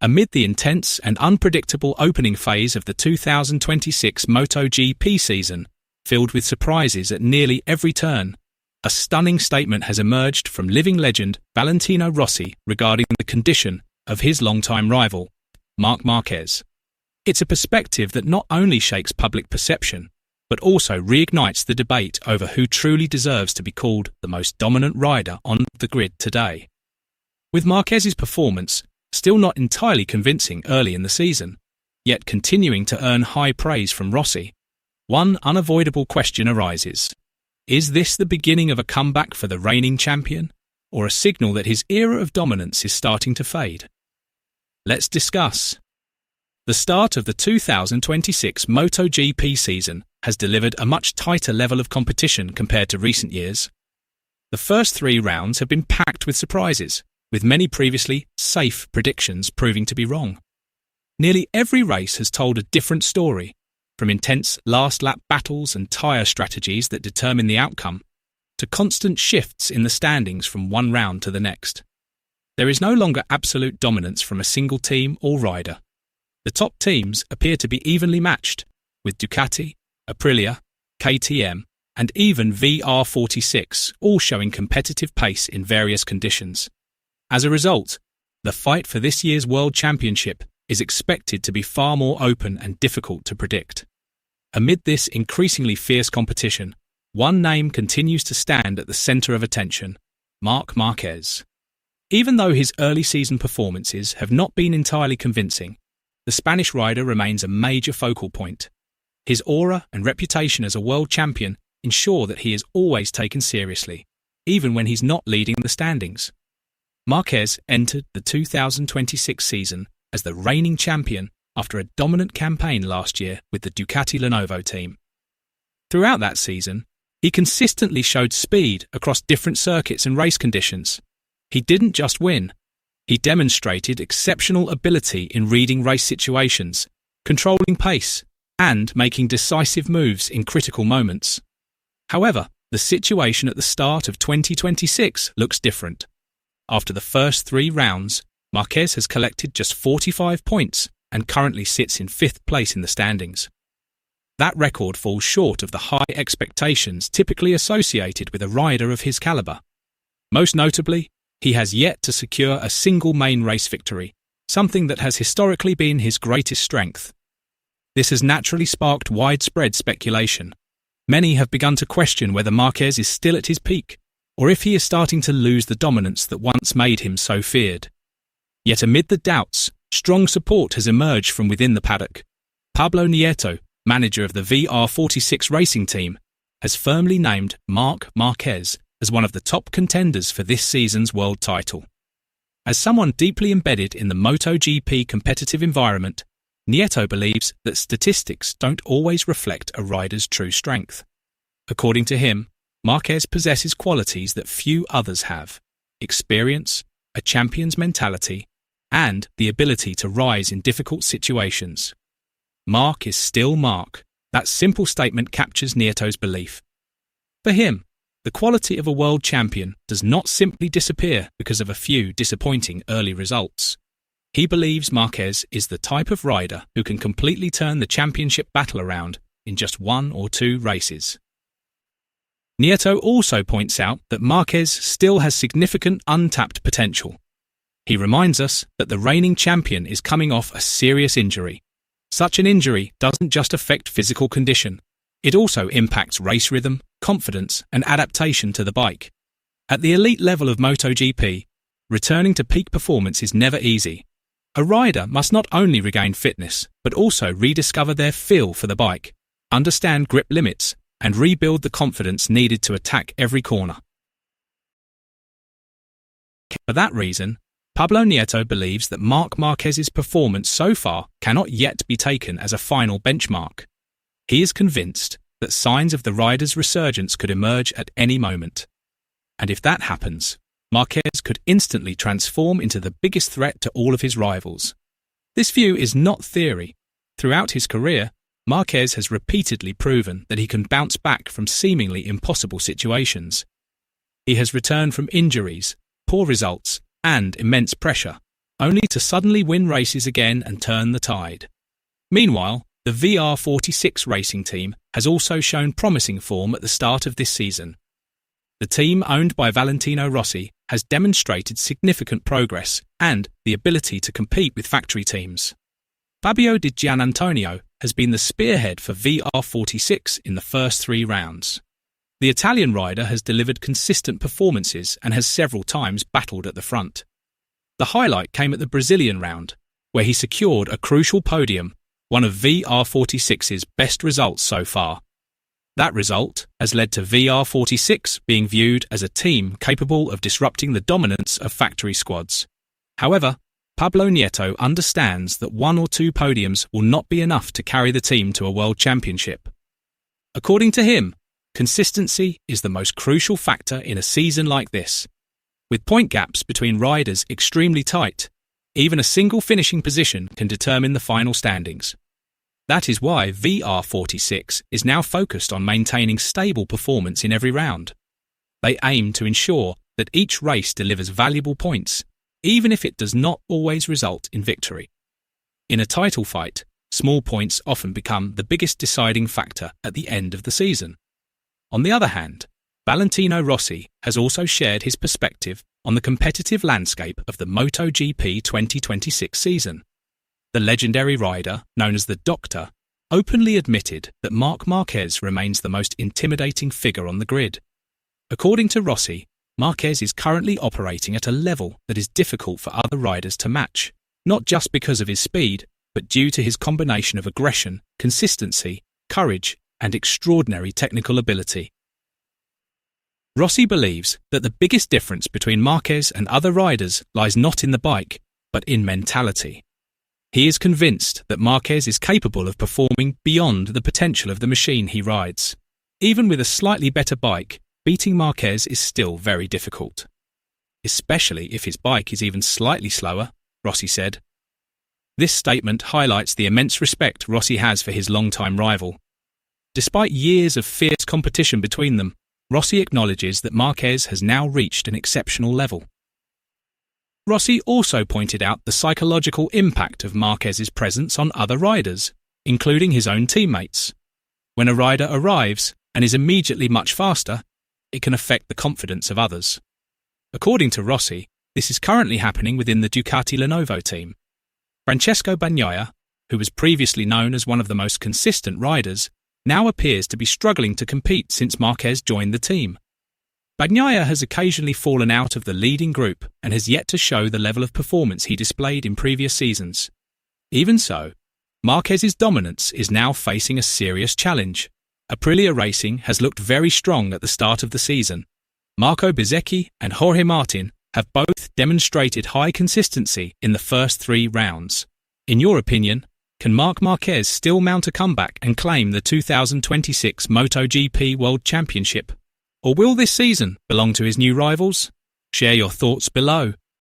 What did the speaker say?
Amid the intense and unpredictable opening phase of the 2026 MotoGP season, filled with surprises at nearly every turn, a stunning statement has emerged from living legend Valentino Rossi regarding the condition of his longtime rival, Marc Marquez. It's a perspective that not only shakes public perception, but also reignites the debate over who truly deserves to be called the most dominant rider on the grid today. With Marquez's performance still not entirely convincing early in the season, yet continuing to earn high praise from Rossi, one unavoidable question arises. Is this the beginning of a comeback for the reigning champion, or a signal that his era of dominance is starting to fade? Let's discuss. The start of the 2026 MotoGP season has delivered a much tighter level of competition compared to recent years. The first 3 rounds have been packed with surprises, with many previously safe predictions proving to be wrong. Nearly every race has told a different story, from intense last-lap battles and tyre strategies that determine the outcome, to constant shifts in the standings from one round to the next. There is no longer absolute dominance from a single team or rider. The top teams appear to be evenly matched, with Ducati, Aprilia, KTM, and even VR46 all showing competitive pace in various conditions. As a result, the fight for this year's World Championship is expected to be far more open and difficult to predict. Amid this increasingly fierce competition, one name continues to stand at the centre of attention: Marc Marquez. Even though his early season performances have not been entirely convincing, the Spanish rider remains a major focal point. His aura and reputation as a world champion ensure that he is always taken seriously, even when he's not leading the standings. Marquez entered the 2026 season as the reigning champion after a dominant campaign last year with the Ducati Lenovo team. Throughout that season, he consistently showed speed across different circuits and race conditions. He didn't just win, he demonstrated exceptional ability in reading race situations, controlling pace, and making decisive moves in critical moments. However, the situation at the start of 2026 looks different. After the first 3 rounds, Marquez has collected just 45 points and currently sits in 5th place in the standings. That record falls short of the high expectations typically associated with a rider of his caliber. Most notably, he has yet to secure a single main race victory, something that has historically been his greatest strength. This has naturally sparked widespread speculation. Many have begun to question whether Marquez is still at his peak, or if he is starting to lose the dominance that once made him so feared. Yet amid the doubts, strong support has emerged from within the paddock. Pablo Nieto, manager of the VR46 racing team, has firmly named Marc Marquez as one of the top contenders for this season's world title. As someone deeply embedded in the MotoGP competitive environment, Nieto believes that statistics don't always reflect a rider's true strength. According to him, Marquez possesses qualities that few others have: experience, a champion's mentality, and the ability to rise in difficult situations. Marc is still Marc. That simple statement captures Nieto's belief. For him, the quality of a world champion does not simply disappear because of a few disappointing early results. He believes Marquez is the type of rider who can completely turn the championship battle around in just 1 or 2 races. Nieto also points out that Marquez still has significant untapped potential. He reminds us that the reigning champion is coming off a serious injury. Such an injury doesn't just affect physical condition, it also impacts race rhythm, confidence, and adaptation to the bike. At the elite level of MotoGP, returning to peak performance is never easy. A rider must not only regain fitness, but also rediscover their feel for the bike, understand grip limits, and rebuild the confidence needed to attack every corner. For that reason, Pablo Nieto believes that Marc Marquez's performance so far cannot yet be taken as a final benchmark. He is convinced that signs of the rider's resurgence could emerge at any moment. And if that happens, Marquez could instantly transform into the biggest threat to all of his rivals. This view is not theory. Throughout his career, Marquez has repeatedly proven that he can bounce back from seemingly impossible situations. He has returned from injuries, poor results, and immense pressure, only to suddenly win races again and turn the tide. Meanwhile, the VR46 racing team has also shown promising form at the start of this season. The team owned by Valentino Rossi has demonstrated significant progress and the ability to compete with factory teams. Fabio Di Giannantonio has been the spearhead for VR46 in the first 3 rounds. The Italian rider has delivered consistent performances and has several times battled at the front. The highlight came at the Brazilian round, where he secured a crucial podium, one of VR46's best results so far. That result has led to VR46 being viewed as a team capable of disrupting the dominance of factory squads. However, Pablo Nieto understands that 1 or 2 podiums will not be enough to carry the team to a world championship. According to him, consistency is the most crucial factor in a season like this. With point gaps between riders extremely tight, even a single finishing position can determine the final standings. That is why VR46 is now focused on maintaining stable performance in every round. They aim to ensure that each race delivers valuable points, even if it does not always result in victory. In a title fight, small points often become the biggest deciding factor at the end of the season. On the other hand, Valentino Rossi has also shared his perspective on the competitive landscape of the MotoGP 2026 season. The legendary rider, known as the Doctor, openly admitted that Marc Marquez remains the most intimidating figure on the grid. According to Rossi, Marquez is currently operating at a level that is difficult for other riders to match, not just because of his speed, but due to his combination of aggression, consistency, courage, and extraordinary technical ability. Rossi believes that the biggest difference between Marquez and other riders lies not in the bike, but in mentality. He is convinced that Marquez is capable of performing beyond the potential of the machine he rides. Even with a slightly better bike, beating Marquez is still very difficult. Especially if his bike is even slightly slower, Rossi said. This statement highlights the immense respect Rossi has for his longtime rival. Despite years of fierce competition between them, Rossi acknowledges that Marquez has now reached an exceptional level. Rossi also pointed out the psychological impact of Marquez's presence on other riders, including his own teammates. When a rider arrives and is immediately much faster, it can affect the confidence of others. According to Rossi, this is currently happening within the Ducati Lenovo team. Francesco Bagnaia, who was previously known as one of the most consistent riders, now appears to be struggling to compete since Marquez joined the team. Bagnaia has occasionally fallen out of the leading group and has yet to show the level of performance he displayed in previous seasons. Even so, Marquez's dominance is now facing a serious challenge. Aprilia Racing has looked very strong at the start of the season. Marco Bezzecchi and Jorge Martin have both demonstrated high consistency in the first 3 rounds. In your opinion, can Marc Marquez still mount a comeback and claim the 2026 MotoGP World Championship? Or will this season belong to his new rivals? Share your thoughts below.